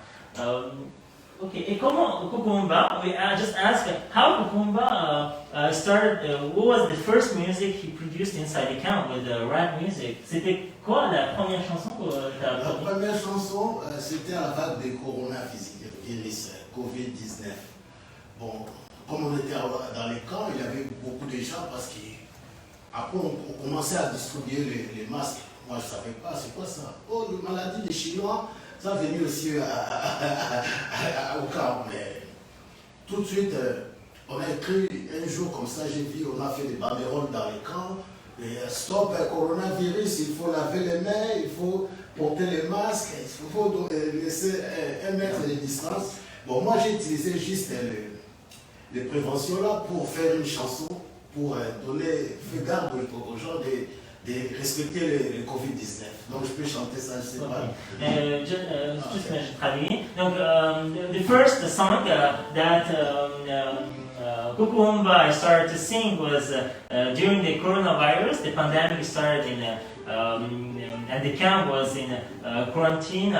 Okay, et comment Kokowumba, I just asked how Kokowumba started, what was the first music he produced inside the camp with rap music? C'était quoi la première chanson que tu as produite? La première chanson, c'était à la vague des coronavirus, Covid-19. Bon, comme on était dans les camps, il y avait beaucoup de gens parce qu'après on commençait à distribuer les masques. Moi je ne savais pas, c'est quoi ça? Oh, la maladie des Chinois. Ça est venu aussi au camp, mais tout de suite, on a écrit un jour comme ça, j'ai vu, on a fait des banderoles dans les camps, et stop coronavirus, il faut laver les mains, il faut porter les masques, il faut laisser 1 mètre de distance. Bon, moi j'ai utilisé juste les préventions là pour faire une chanson, pour donner garde aux gens de respecter le Covid-19. Donc je peux chanter ça, je sais pas. Juste je traduis. Donc, the first song that Kokowumba started to sing was during the coronavirus. The pandemic started and the camp was in quarantine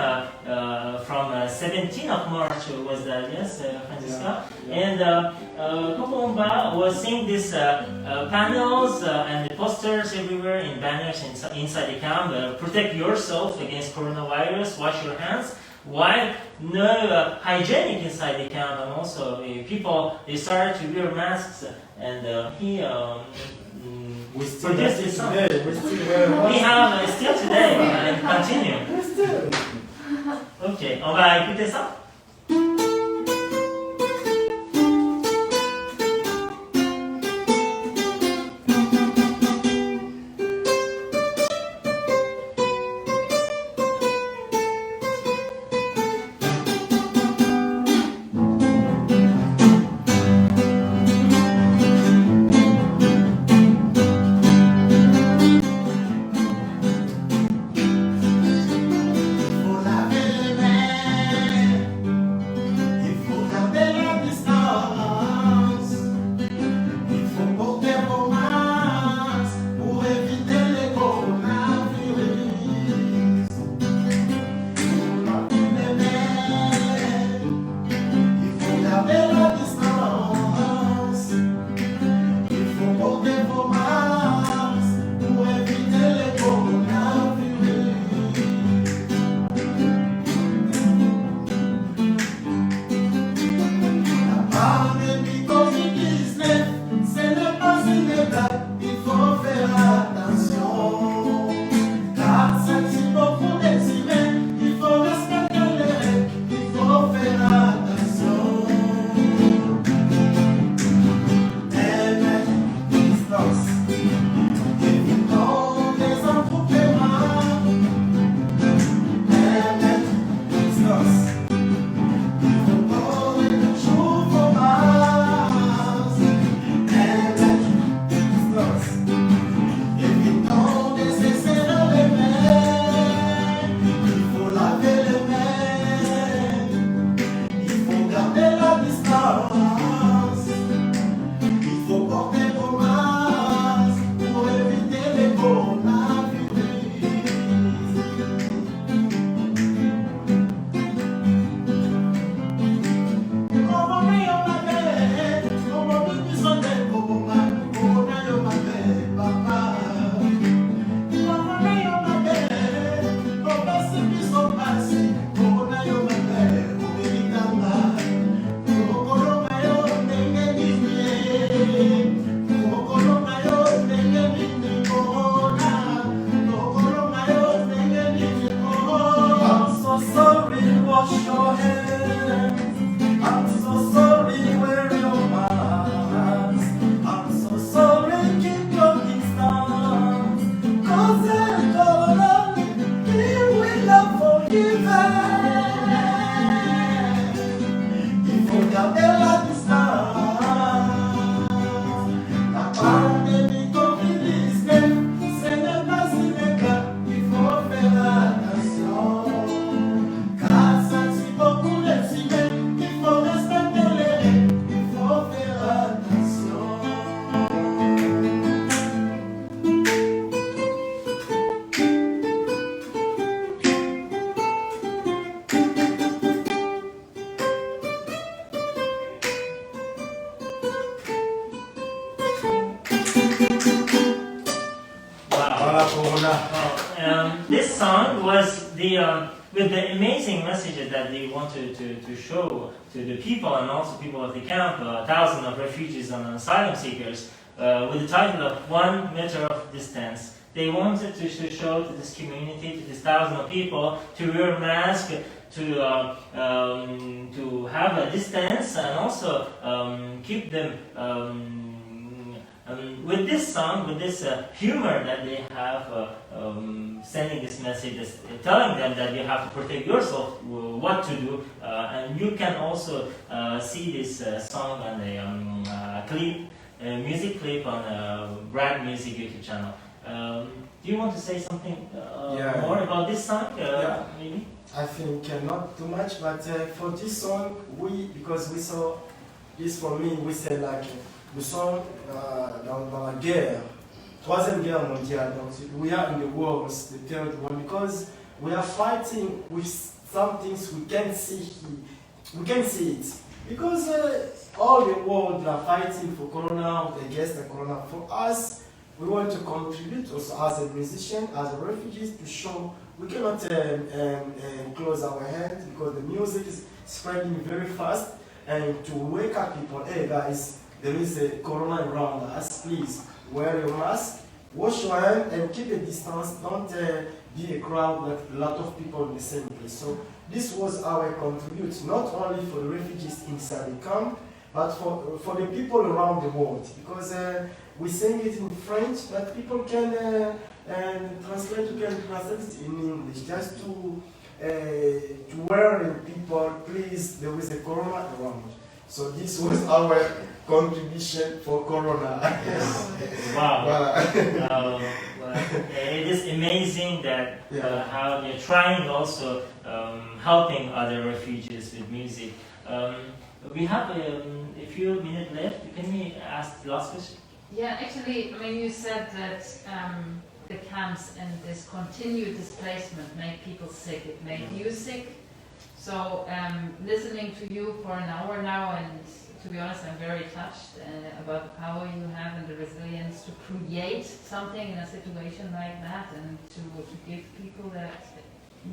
from 17th of March. Was that, yes, Franziska? Yeah. And Kokowumba was seeing these panels and the posters everywhere in banners inside the camp. Protect yourself against coronavirus, wash your hands. While no hygienic inside the camp, and also people, they started to wear masks, and he We still produced this song. today. We still wear We have still today, and continue. We still. Ok, on va écouter ça. This song was with the amazing messages that they wanted to show to the people and also people of the camp, thousands of refugees and asylum seekers, with the title of 1 meter of distance. They wanted to show to this community, to this thousands of people, to wear masks, to have a distance, and also keep them with this song, with this humor that they have, sending this message, telling them that you have to protect yourself, what to do, and you can also see this song on a clip, music clip on Brad Music YouTube channel. Do you want to say something Yeah. more about this song? Yeah. Maybe? I think not too much, but for this song, because we saw this for me, we say like le son dans la guerre, troisième guerre mondiale. Donc we are in the wars, the third one, because we are fighting with some things we can't see. We can't see it because all the world are fighting for Corona, against the Corona. For us, we want to contribute also as a musician, as a refugees, to show we cannot close our hands because the music is spreading very fast, and to wake up people, hey guys, there is a Corona around us, please wear your mask, wash your hands and keep a distance, don't be a crowd like a lot of people in the same place. So this was our contribution, not only for the refugees inside the camp, but for the people around the world, because we sing it in French, but people can translate it in English, just to warn people, please, there is a Corona around. So this was our contribution for Corona. Wow. Voilà. It is amazing that how you're trying also helping other refugees with music. We have a few minutes left. Can we ask the last question? Yeah, actually, I mean, you said that the camps and this continued displacement make people sick. It made you sick. So listening to you for an hour now, and to be honest, I'm very touched about the power you have and the resilience to create something in a situation like that, and to give people that,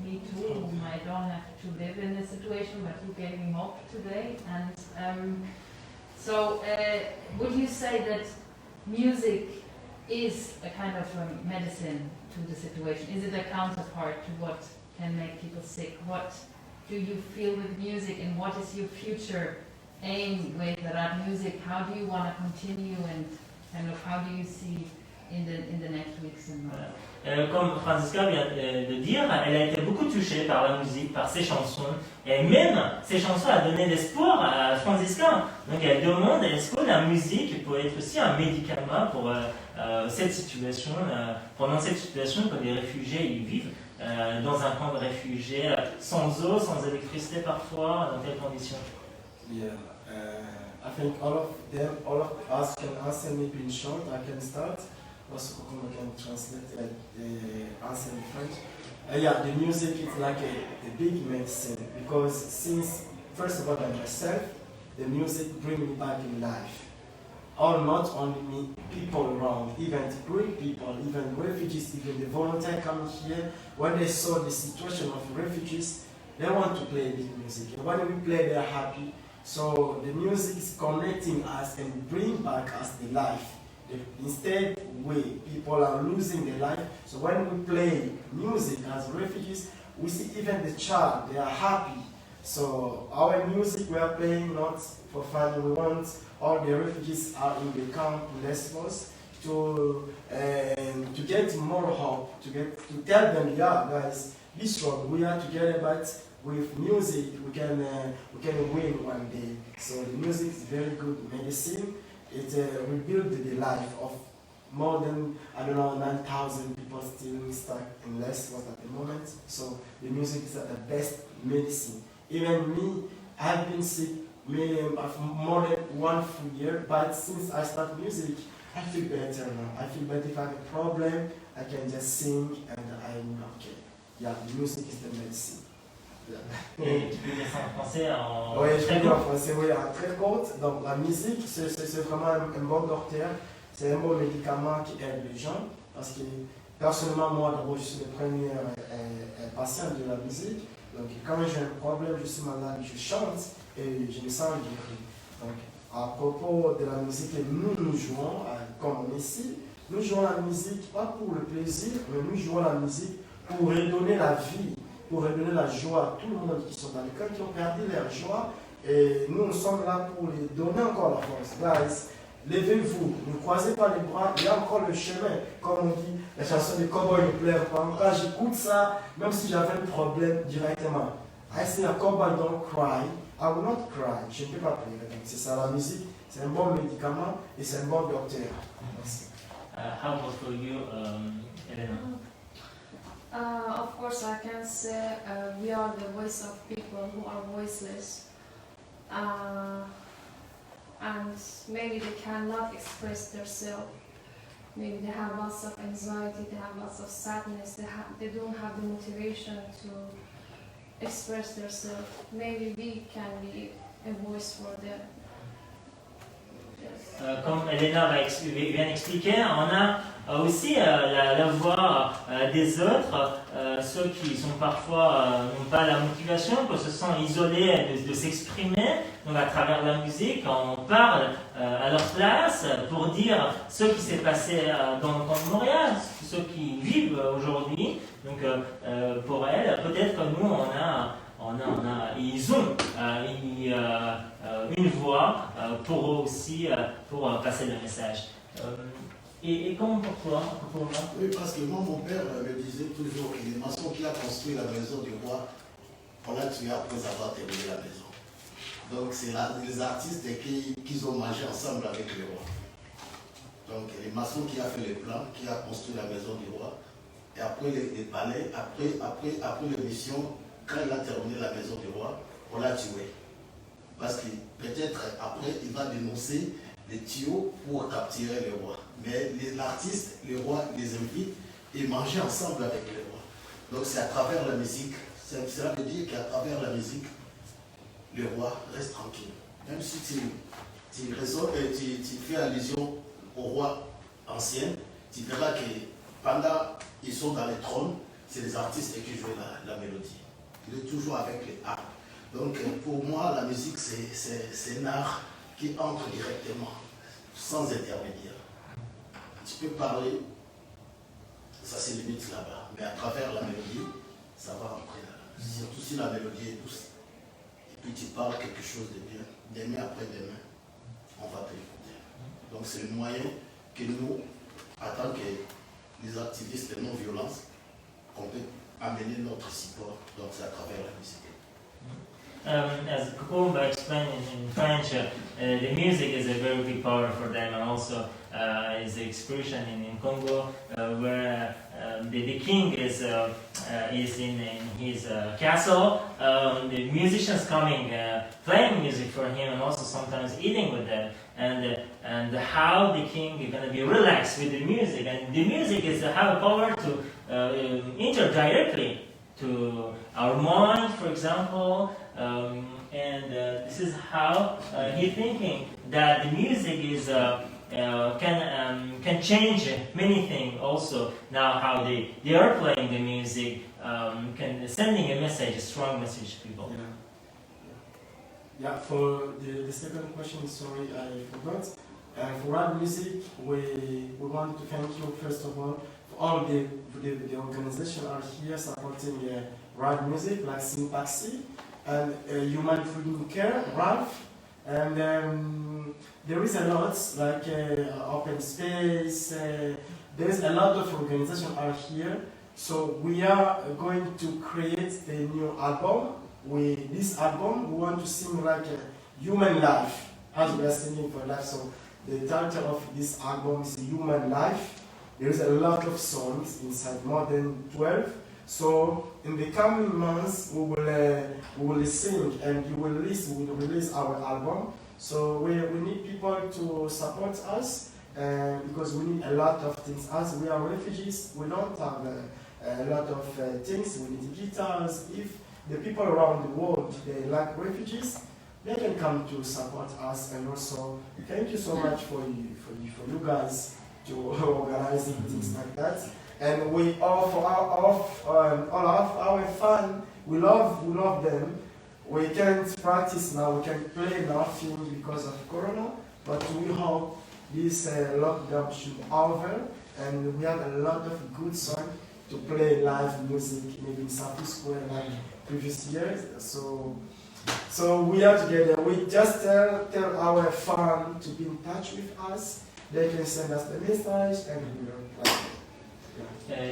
me too, I don't have to live in this situation, but you gave me hope today. And so would you say that music is a kind of medicine to the situation? Is it a counterpart to what can make people sick? What do you feel with music, and what is your future aim with rap music? How do you want to continue, and kind of how do you see in the next weeks and months? Comme Franziska vient de dire, elle a été beaucoup touchée par la musique, par ses chansons, et même ces chansons a donné l'espoir à Franziska. Donc elle demande, est-ce que la musique peut être aussi un médicament pour cette situation, pendant cette situation que les réfugiés y vivent, dans un camp de réfugiés, sans eau, sans électricité parfois, dans telles conditions? Yeah, I think all of us can answer maybe in short. I can start. Also, Kokowumba can translate the answer in French. Yeah, the music is like a big medicine, because since, first of all, by myself, the music brings me back in life. Or not only me, people around, even Greek people, even refugees, even the volunteers coming here, when they saw the situation of refugees, they want to play this music. And when we play, they're happy. So the music is connecting us and bring back us the life. Instead, people are losing their life. So when we play music as refugees, we see even the child, they are happy. So our music we are playing not for fun. We want all the refugees are in the camp Lesbos to get more hope, to tell them, yeah guys, be strong. We are together, but with music we can win one day. So the music is very good medicine. It rebuilt the life of more than, 9,000 people still stuck in Lesbos at the moment. So the music is the best medicine. Even me, I've been sick for more than 1 full year, but since I start music, I feel better now. I feel better. If I have a problem, I can just sing and I'm okay. Yeah, the music is the medicine. Et tu peux dire ça en français Oui, je peux dire en français, oui, en très courte. Donc la musique, c'est vraiment un bon docteur, c'est un bon médicament qui aide les gens. Parce que personnellement, moi d'abord, je suis le premier patient de la musique. Donc quand j'ai un problème, je suis malade, je chante et je me sens guéri. Donc à propos de la musique que nous jouons, comme on est ici, nous jouons la musique pas pour le plaisir, mais nous jouons la musique pour redonner la vie, pour redonner la joie à tout le monde qui sont dans le camp, qui ont perdu leur joie. Et nous sommes là pour les donner encore la force. Guys, levez-vous, ne croisez pas les bras, il y a encore le chemin. Comme on dit, la chanson de Cowboy ne pleure pas. Quand j'écoute ça, même si j'avais un problème directement, I say a cowboy don't cry, I will not cry. Je ne peux pas pleurer. C'est ça la musique, c'est un bon médicament et c'est un bon docteur. Merci. How about for you, Elena? Of course, I can say we are the voice of people who are voiceless. And maybe they cannot express themselves. Maybe they have lots of anxiety, they have lots of sadness, they don't have the motivation to express themselves. Maybe we can be a voice for them. Yes. Comme Elena vient d'expliquer, on a aussi la voix des autres, ceux qui sont parfois n'ont pas la motivation, qui se sentent isolés de s'exprimer. Donc à travers la musique, on parle à leur place pour dire ce qui s'est passé dans le camp de Montréal, ceux qui vivent aujourd'hui. Donc pour elles, peut-être que nous ils ont une voix pour eux aussi, pour passer le message. Et comment pour toi? Oui, parce que moi, mon père me disait toujours qu'il est maçon qui a construit la maison du roi, on l'a tué après avoir terminé la maison. Donc c'est les artistes qui ont mangé ensemble avec le roi. Donc les maçons qui a fait les plans, qui a construit la maison du roi, et après les palais, après l'émission, quand il a terminé la maison du roi, on l'a tué. Parce que peut-être après, il va dénoncer les tuyaux pour capturer le roi. Mais l'artiste, le roi, les invite et manger ensemble avec le roi. Donc c'est à travers la musique, cela veut dire qu'à travers la musique, le roi reste tranquille. Même si tu fais allusion au roi ancien, tu verras que pendant qu'ils sont dans les trônes, c'est les artistes qui jouent la mélodie. Il est toujours avec les harpes. Donc pour moi, la musique, c'est un art qui entre directement, sans intermédiaire. Tu peux parler, ça se limite là-bas, mais à travers la mélodie, ça va entrer là. Surtout si la mélodie est douce. Et puis tu parles quelque chose de bien. Demain après demain, on va t'écouter. Donc c'est le moyen que nous, en tant que les activistes de non-violence, qu'on peut amener notre support. Donc c'est à travers la musique. As Kokowumba explained in French, the music is a very big part for them, and also is the expression in Congo where the king is in his castle. The musicians coming, playing music for him, and also sometimes eating with them, and how the king is going to be relaxed with the music, and the music is have a power to enter directly to our mind, for example. This is how he's thinking that the music is can change many things. Also, now how they are playing the music can sending a message, a strong message to people. Yeah. For the second question, sorry, I forgot. For rap music, we want to thank you first of all for all the organizations are here supporting rap music like Sympaxi and Human Freedom Care, Ralph, and there is a lot like Open Space. There is a lot of organizations are here. So we are going to create a new album. With this album, we want to sing like a human life, as we are singing for life. So the title of this album is Human Life. There is a lot of songs inside, more than 12. So in the coming months, we will sing and we will release our album. So we need people to support us because we need a lot of things. As we are refugees, we don't have a lot of things. We need guitars. If the people around the world, they like refugees, they can come to support us. And also, thank you so much for you guys to organizing things like that. And we all of our fans, we love them. We can't practice now, we can play nothing because of Corona, but we hope this lockdown should be over, and we have a lot of good songs to play live music, maybe in South Square like previous years. So we are together. We just tell our fans to be in touch with us. They can send us the message and we will play.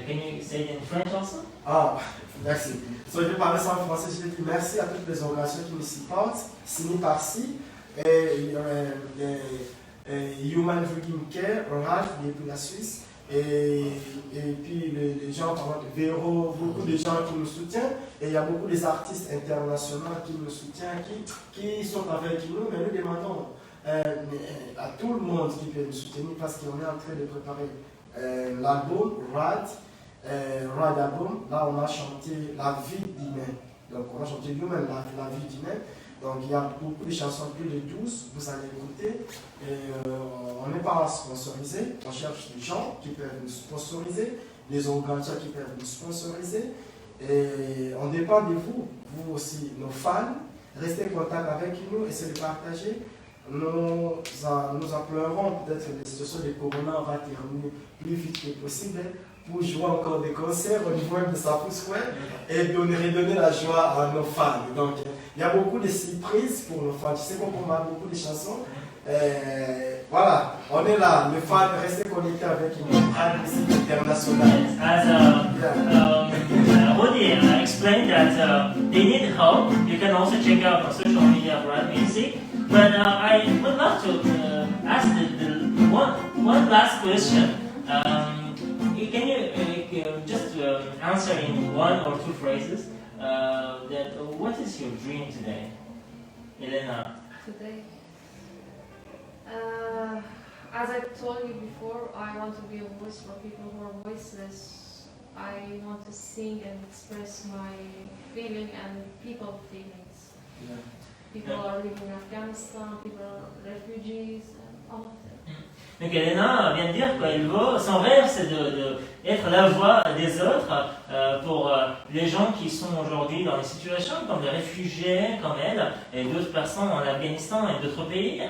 Can you say it in French also? Ah, merci. So, je vais parler ça en français. Je vais dire merci à toutes les organisations qui nous supportent, signées par-ci. Et Human Dream Care, Rouddy depuis la Suisse. Et puis les gens, par exemple, Véro, beaucoup de gens qui nous soutiennent. Et il y a beaucoup des artistes internationaux qui nous soutiennent, qui sont avec nous. Mais nous demandons à tout le monde qui peut nous soutenir parce qu'on est en train de préparer l'album Rouddy album. Là, on a chanté La vie d'humain. Donc, on a chanté Human, la vie d'humain. Donc, il y a beaucoup de chansons, plus de 12, vous allez écouter. On n'est pas sponsorisé, on cherche des gens qui peuvent nous sponsoriser, des organisateurs qui peuvent nous sponsoriser. Et on dépend de vous, vous aussi, nos fans. Restez en contact avec nous, essayez de partager. Nous implorons peut-être que la situation de Corona va terminer plus vite que possible pour jouer encore des concerts au niveau de sa pousse et redonner la joie à nos fans. Donc, il y a beaucoup de surprises pour nos fans. Je sais qu'on combat beaucoup de chansons. Voilà, on est là. Les fans, restez connectés avec une grande musique internationale. As Rouddy explained that they need help. You can also check out on social media Rouddy Music. But I would love to ask the one last question. Can you just answer in one or two phrases what is your dream today, Elena? Today, as I told you before, I want to be a voice for people who are voiceless. I want to sing and express my feeling and people's feelings. Yeah. People are living in Afghanistan, people are refugees, and all of them. Donc Elena vient de dire que son rêve c'est d'être la voix des autres pour les gens qui sont aujourd'hui dans des situations comme des réfugiés comme elle et d'autres personnes en Afghanistan et d'autres pays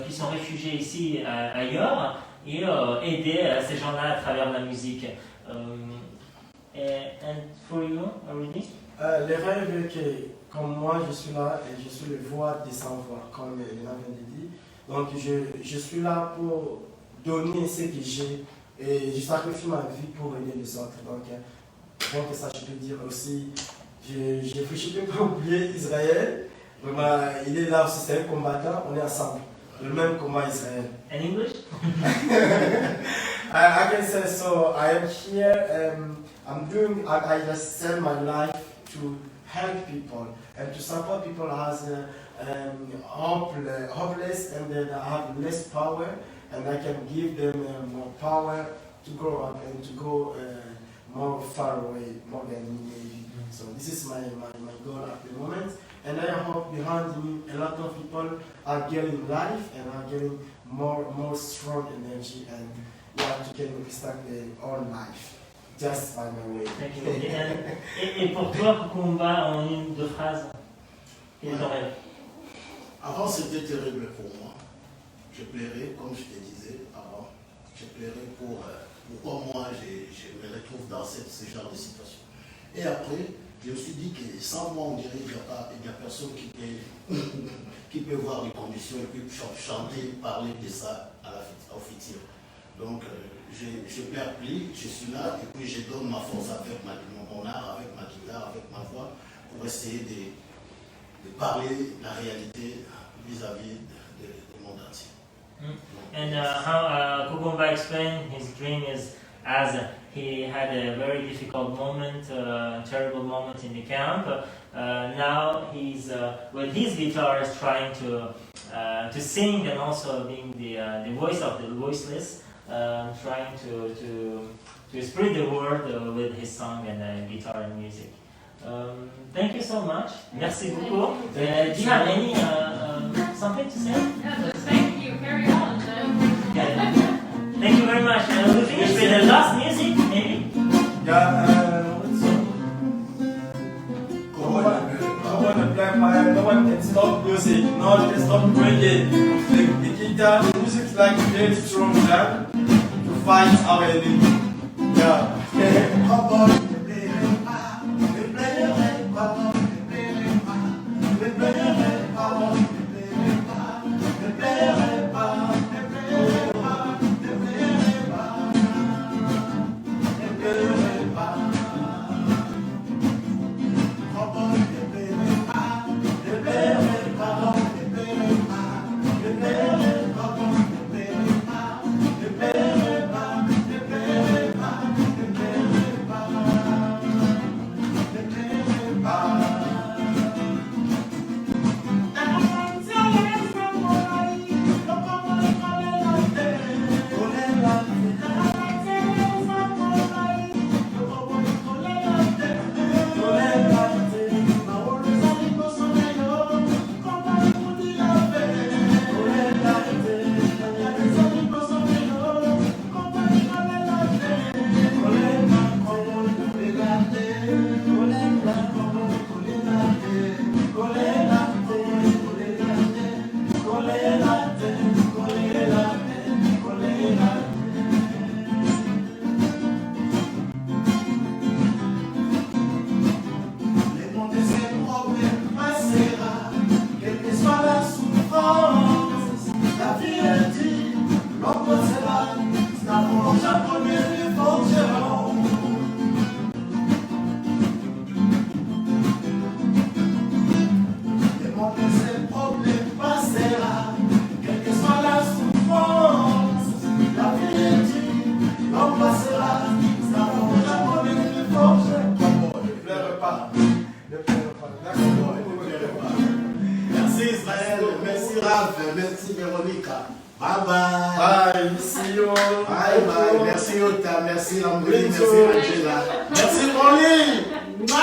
qui sont réfugiés ici ailleurs et aider ces gens-là à travers la musique. And for you, Rouddy? Les rêves que, comme moi, je suis là et je suis le voix des sans-voix, comme Elena vient de dire. Donc, je suis là pour donner ce que j'ai et je sacrifie ma vie pour aider les autres. Donc ça, je peux dire aussi, je ne peux pas oublier Israël. Vraiment, il est là aussi, c'est un combattant, on est ensemble. Le même combat Israël. In English? I can say so. I am here. I just sell my life to help people and to support people as hopeless and that have less power, and I can give them more power to grow up and to go more far away, more than me maybe. So this is my goal at the moment, and I hope behind me a lot of people are getting life and are getting more strong energy and to can start their own life. Just by my way. Thank you. Et pour toi, Kokowumba, en une ou deux phrases, quel est ton rêve? Avant, c'était terrible pour moi. Je plairais, comme je te disais avant, je plairais pour pourquoi moi je me retrouve dans ce genre de situation. Et après, je me suis dit que sans moi, on dirait qu'il n'y a personne qui peut voir les conditions et puis chanter, parler de ça au futur. Donc, je perds pli, je suis là et puis je donne ma force avec mon art, avec ma guitare, avec ma voix pour essayer de parler la réalité vis-à-vis du monde entier. And how Kokowumba explained his dream is as he had a very difficult moment, terrible moment in the camp. Now he's with his guitar is trying to sing and also being the voice of the voiceless. Trying to spread the word with his song and guitar and music. Thank you so much. Merci beaucoup. Do you have any something to say? Yeah, thank you. Carry on, Jen. Thank you very much. We'll finish with the last music, maybe. No one can stop music. No one can stop reggae. The guitar, the music is like a very strong gun to fight our enemy. Yeah. Merci Israël, merci Raph, merci Véronica. Bye bye. Bye, see you. Bye bye. Merci Yota, merci Lambrine, merci Angela. Merci Ronnie.